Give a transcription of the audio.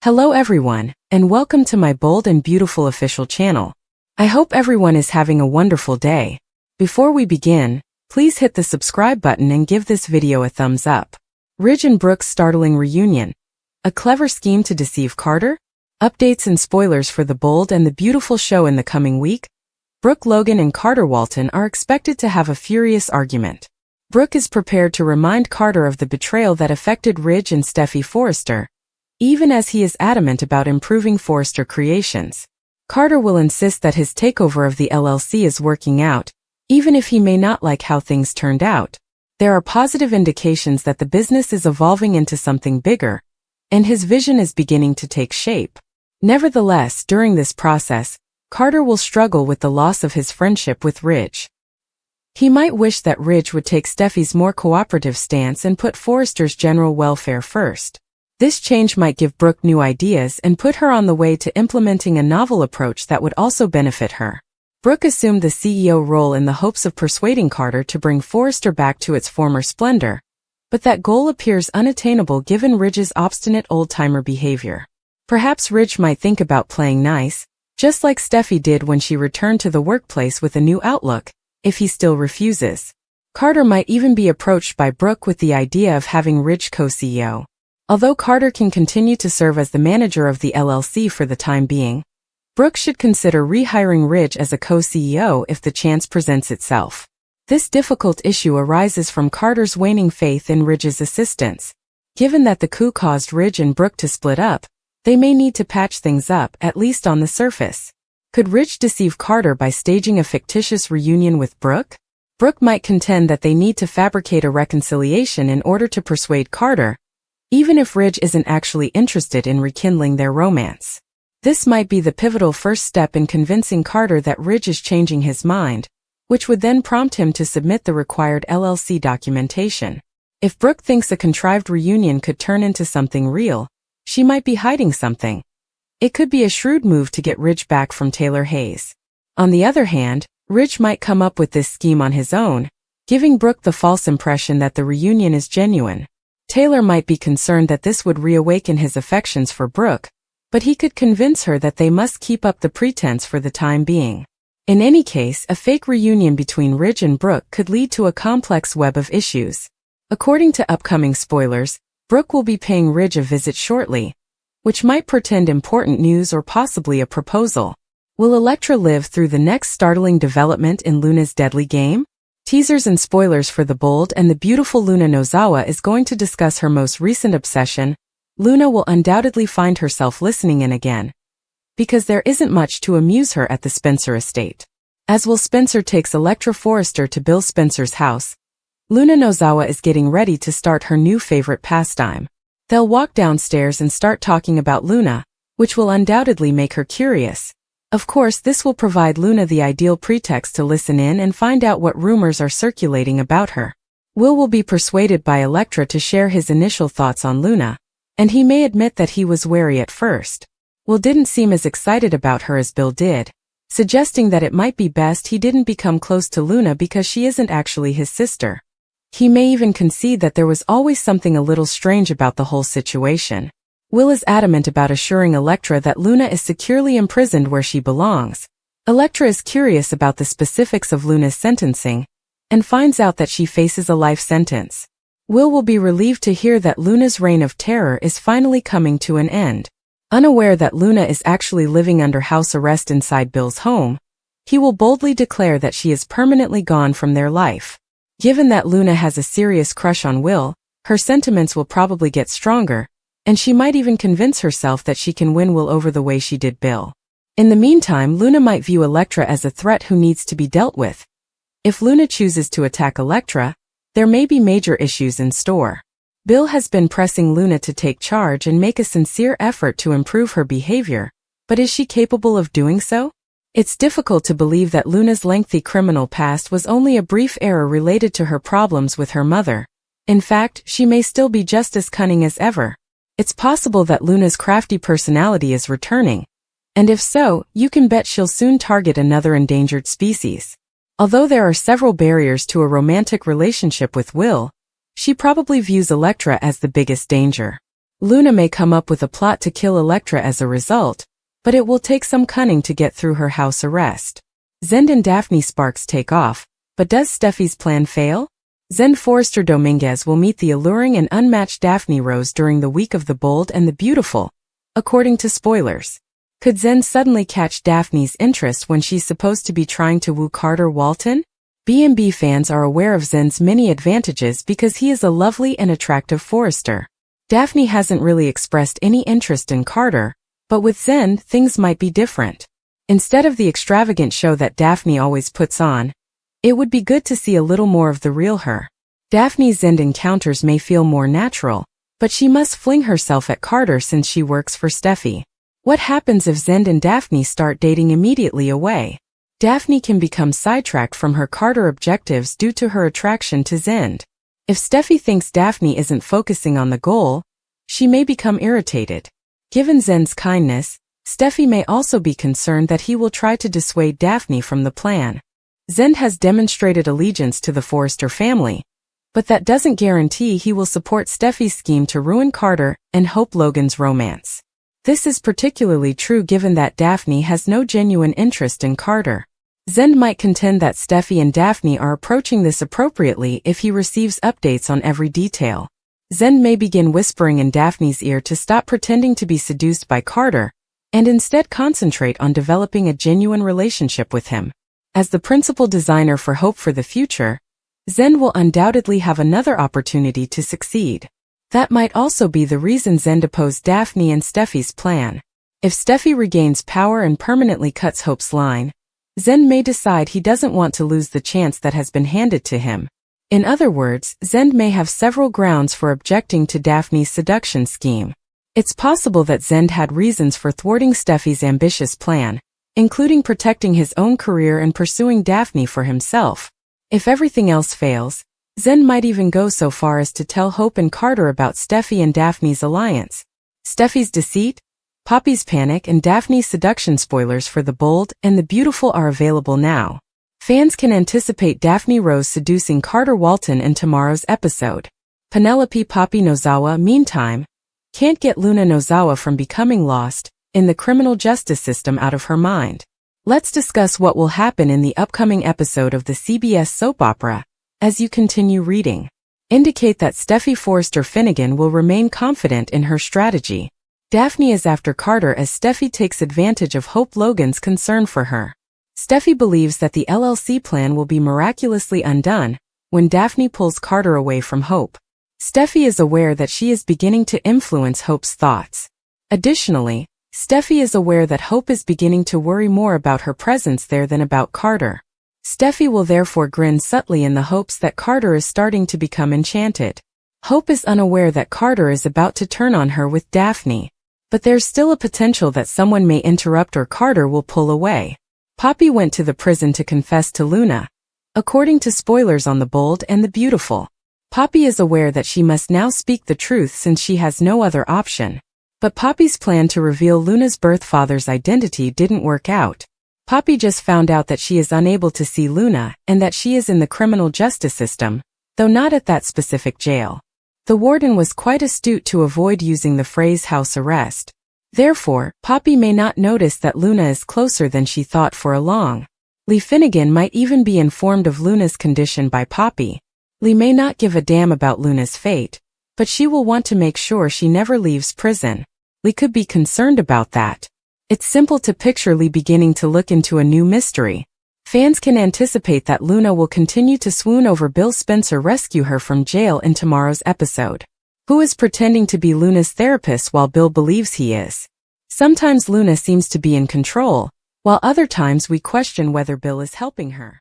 Hello everyone, and welcome to my bold and beautiful official channel. I hope everyone is having a wonderful day. Before we begin, please hit the subscribe button and give this video a thumbs up. Ridge and Brooke's startling reunion. A clever scheme to deceive Carter? Updates and spoilers for the bold and the beautiful show in the coming week. Brooke Logan and Carter Walton are expected to have a furious argument. Brooke is prepared to remind Carter of the betrayal that affected Ridge and Steffi Forrester, even as he is adamant about improving Forrester Creations. Carter will insist that his takeover of the LLC is working out, even if he may not like how things turned out. There are positive indications that the business is evolving into something bigger, and his vision is beginning to take shape. Nevertheless, during this process, Carter will struggle with the loss of his friendship with Ridge. He might wish that Ridge would take Steffi's more cooperative stance and put Forrester's general welfare first. This change might give Brooke new ideas and put her on the way to implementing a novel approach that would also benefit her. Brooke assumed the CEO role in the hopes of persuading Carter to bring Forrester back to its former splendor, but that goal appears unattainable given Ridge's obstinate old-timer behavior. Perhaps Ridge might think about playing nice, just like Steffi did when she returned to the workplace with a new outlook, if he still refuses. Carter might even be approached by Brooke with the idea of having Ridge co-CEO. Although Carter can continue to serve as the manager of the LLC for the time being, Brooke should consider rehiring Ridge as a co-CEO if the chance presents itself. This difficult issue arises from Carter's waning faith in Ridge's assistance. Given that the coup caused Ridge and Brooke to split up, they may need to patch things up, at least on the surface. Could Ridge deceive Carter by staging a fictitious reunion with Brooke? Brooke might contend that they need to fabricate a reconciliation in order to persuade Carter, even if Ridge isn't actually interested in rekindling their romance. This might be the pivotal first step in convincing Carter that Ridge is changing his mind, which would then prompt him to submit the required LLC documentation. If Brooke thinks a contrived reunion could turn into something real, she might be hiding something. It could be a shrewd move to get Ridge back from Taylor Hayes. On the other hand, Ridge might come up with this scheme on his own, giving Brooke the false impression that the reunion is genuine. Taylor might be concerned that this would reawaken his affections for Brooke, but he could convince her that they must keep up the pretense for the time being. In any case, a fake reunion between Ridge and Brooke could lead to a complex web of issues. According to upcoming spoilers, Brooke will be paying Ridge a visit shortly, which might portend important news or possibly a proposal. Will Elektra live through the next startling development in Luna's deadly game? Teasers and spoilers for the bold and the beautiful Luna Nozawa is going to discuss her most recent obsession. Luna will undoubtedly find herself listening in again, because there isn't much to amuse her at the Spencer estate. As Will Spencer takes Elektra Forrester to Bill Spencer's house, Luna Nozawa is getting ready to start her new favorite pastime. They'll walk downstairs and start talking about Luna, which will undoubtedly make her curious. Of course, this will provide Luna the ideal pretext to listen in and find out what rumors are circulating about her. Will be persuaded by Elektra to share his initial thoughts on Luna, and he may admit that he was wary at first. Will didn't seem as excited about her as Bill did, suggesting that it might be best he didn't become close to Luna because she isn't actually his sister. He may even concede that there was always something a little strange about the whole situation. Will is adamant about assuring Elektra that Luna is securely imprisoned where she belongs. Elektra is curious about the specifics of Luna's sentencing, and finds out that she faces a life sentence. Will be relieved to hear that Luna's reign of terror is finally coming to an end. Unaware that Luna is actually living under house arrest inside Bill's home, he will boldly declare that she is permanently gone from their life. Given that Luna has a serious crush on Will, her sentiments will probably get stronger, and she might even convince herself that she can win Will over the way she did Bill. In the meantime, Luna might view Elektra as a threat who needs to be dealt with. If Luna chooses to attack Elektra, there may be major issues in store. Bill has been pressing Luna to take charge and make a sincere effort to improve her behavior, but is she capable of doing so? It's difficult to believe that Luna's lengthy criminal past was only a brief error related to her problems with her mother. In fact, she may still be just as cunning as ever. It's possible that Luna's crafty personality is returning, and if so, you can bet she'll soon target another endangered species. Although there are several barriers to a romantic relationship with Will, she probably views Elektra as the biggest danger. Luna may come up with a plot to kill Elektra as a result, but it will take some cunning to get through her house arrest. Zend and Daphne sparks take off, but does Steffi's plan fail? Zend Forrester Dominguez will meet the alluring and unmatched Daphne Rose during the week of the Bold and the Beautiful, according to Spoilers. Could Zend suddenly catch Daphne's interest when she's supposed to be trying to woo Carter Walton? B&B fans are aware of Zend's many advantages because he is a lovely and attractive Forrester. Daphne hasn't really expressed any interest in Carter, but with Zend, things might be different. Instead of the extravagant show that Daphne always puts on, it would be good to see a little more of the real her. Daphne's Zend encounters may feel more natural, but she must fling herself at Carter since she works for Steffi. What happens if Zend and Daphne start dating immediately away? Daphne can become sidetracked from her Carter objectives due to her attraction to Zend. If Steffi thinks Daphne isn't focusing on the goal, she may become irritated. Given Zend's kindness, Steffi may also be concerned that he will try to dissuade Daphne from the plan. Zend has demonstrated allegiance to the Forrester family, but that doesn't guarantee he will support Steffi's scheme to ruin Carter and Hope Logan's romance. This is particularly true given that Daphne has no genuine interest in Carter. Zend might contend that Steffi and Daphne are approaching this appropriately if he receives updates on every detail. Zend may begin whispering in Daphne's ear to stop pretending to be seduced by Carter, and instead concentrate on developing a genuine relationship with him. As the principal designer for Hope for the future, Zend will undoubtedly have another opportunity to succeed. That might also be the reason Zend opposed Daphne and Steffi's plan. If Steffi regains power and permanently cuts Hope's line, Zend may decide he doesn't want to lose the chance that has been handed to him. In other words, Zend may have several grounds for objecting to Daphne's seduction scheme. It's possible that Zend had reasons for thwarting Steffi's ambitious plan, including protecting his own career and pursuing Daphne for himself. If everything else fails, Zend might even go so far as to tell Hope and Carter about Steffi and Daphne's alliance. Steffi's deceit, Poppy's panic, and Daphne's seduction. Spoilers for The Bold and the Beautiful are available now. Fans can anticipate Daphne Rose seducing Carter Walton in tomorrow's episode. Penelope Poppy Nozawa, meantime, can't get Luna Nozawa from becoming lost in the criminal justice system out of her mind. Let's discuss what will happen in the upcoming episode of the CBS soap opera. As you continue reading, indicate that Steffi Forrester Finnegan will remain confident in her strategy. Daphne is after Carter as Steffi takes advantage of Hope Logan's concern for her. Steffi believes that the LLC plan will be miraculously undone when Daphne pulls Carter away from Hope. Steffi is aware that she is beginning to influence Hope's thoughts. Additionally, Steffi is aware that Hope is beginning to worry more about her presence there than about Carter. Steffi will therefore grin subtly in the hopes that Carter is starting to become enchanted. Hope is unaware that Carter is about to turn on her with Daphne. But there's still a potential that someone may interrupt or Carter will pull away. Poppy went to the prison to confess to Luna, according to Spoilers on The Bold and the Beautiful. Poppy is aware that she must now speak the truth since she has no other option. But Poppy's plan to reveal Luna's birth father's identity didn't work out. Poppy just found out that she is unable to see Luna and that she is in the criminal justice system, though not at that specific jail. The warden was quite astute to avoid using the phrase house arrest. Therefore, Poppy may not notice that Luna is closer than she thought for a long. Lee Finnegan might even be informed of Luna's condition by Poppy. Lee may not give a damn about Luna's fate, but she will want to make sure she never leaves prison. Lee could be concerned about that. It's simple to picture Lee beginning to look into a new mystery. Fans can anticipate that Luna will continue to swoon over Bill Spencer rescue her from jail in tomorrow's episode. Who is pretending to be Luna's therapist while Bill believes he is? Sometimes Luna seems to be in control, while other times we question whether Bill is helping her.